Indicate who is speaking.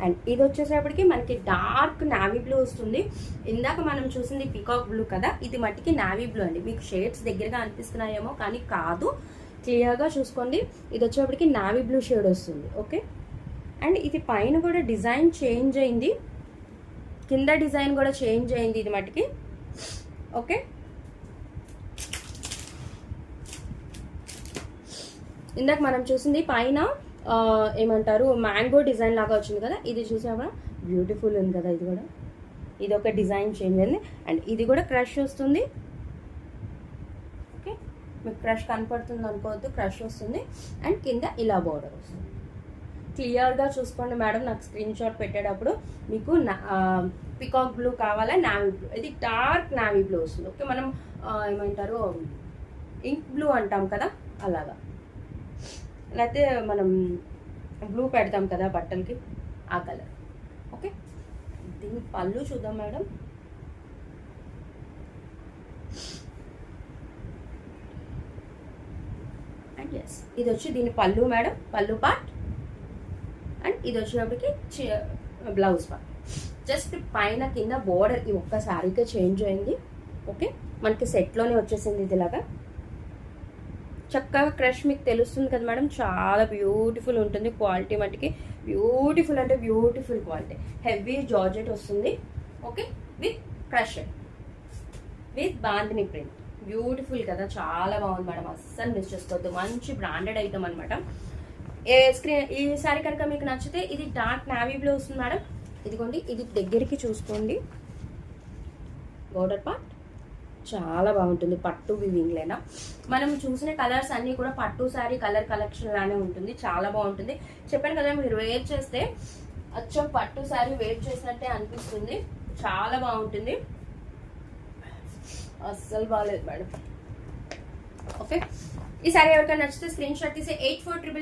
Speaker 1: And ఇది వచ్చేసేపటికి మనకి dark navy blue వస్తుంది. ఇందాక మనం చూసింది పీకాక్ బ్లూ కదా, ఇది మట్టికి నావీ బ్లూ అండి. మీకు షేడ్స్ దగ్గరగా అనిపిస్తున్నాయేమో కానీ కాదు, క్లియర్గా చూసుకోండి. ఇది వచ్చేప్పటికి నావీ బ్లూ షేడ్ వస్తుంది. ఓకే, అండ్ ఇది పైన కూడా డిజైన్ చేంజ్ అయింది, కింద డిజైన్ కూడా చేంజ్ అయింది ఇది మట్టికి. ఓకే, ఇందాక మనం చూసింది పైన ఏమంటారు మ్యాంగో డిజైన్ లాగా వచ్చింది కదా, ఇది చూసావా బ్యూటిఫుల్ ఉంది కదా. ఇది కూడా ఇది ఒక డిజైన్ చేంజ్ అయింది. అండ్ ఇది కూడా క్రష్ వస్తుంది. ఓకే, మీకు క్రష్ కనపడుతుంది అనుకోవద్దు, క్రష్ వస్తుంది. అండ్ కింద ఇలా బోర్డర్ వస్తుంది. క్లియర్గా చూసుకోండి మేడం, నాకు స్క్రీన్ షాట్ పెట్టేటప్పుడు మీకు పికాక్ బ్లూ కావాలా నావీ బ్లూ, ఇది డార్క్ నావీ బ్లూ వస్తుంది. ఓకే, మనం ఏమంటారు ఇంక్ బ్లూ అంటాం కదా అలాగా, లేకపోతే మనం బ్లూ పెడతాం కదా బట్టలకి, ఆ కలర్. ఓకే, దీని పళ్ళు చూద్దాం మేడం. అండ్ ఎస్, ఇది వచ్చి దీని పళ్ళు మేడం, పళ్ళు పార్ట్. అండ్ ఇది వచ్చేటప్పటికి బ్లౌజ్ పార్ట్. జస్ట్ పైన కింద బోర్డర్ ఈ ఒక్క శారీకే చేంజ్ అయింది. ఓకే, మనకి సెట్లోనే వచ్చేసింది ఇది ఇలాగా. చక్కగా క్రష్ మీకు తెలుస్తుంది కదా మేడం, చాలా బ్యూటిఫుల్ ఉంటుంది. క్వాలిటీ మటుకి బ్యూటిఫుల్ అంటే బ్యూటిఫుల్ క్వాలిటీ. హెవీ జార్జెట్ వస్తుంది. Okay, with crush with bandhani print. Beautiful కదా, చాలా బాగుంది మేడం, అస్సలు మిస్ చేసుకోవద్దు. మంచి బ్రాండెడ్ ఐటమ్ అనమాట. ఈ సారీ కనుక మీకు నచ్చితే ఇది డార్క్ నావీ బ్లూ వస్తుంది మేడం. ఇదిగోండి, ఇది దగ్గరికి చూసుకోండి. బోర్డర్ పార్ట్ చాలా బాగుంటుంది. పట్టు వివింగ్ లేనా, మనం చూసిన కలర్స్ అన్నీ కూడా పట్టు శారీ కలర్ కలెక్షన్ లానే ఉంటుంది. చాలా బాగుంటుంది. చెప్పాను కదా, మీరు వేర్ చేస్తే అచ్చం పట్టు శారీ వేర్ చేసినట్టే అనిపిస్తుంది. చాలా బాగుంటుంది. అస్సలు బాగాలేదు మేడం. ఓకే, ఈ శారీ ఎవరికైనా నచ్చితే స్క్రీన్ షాట్ తీసి 8433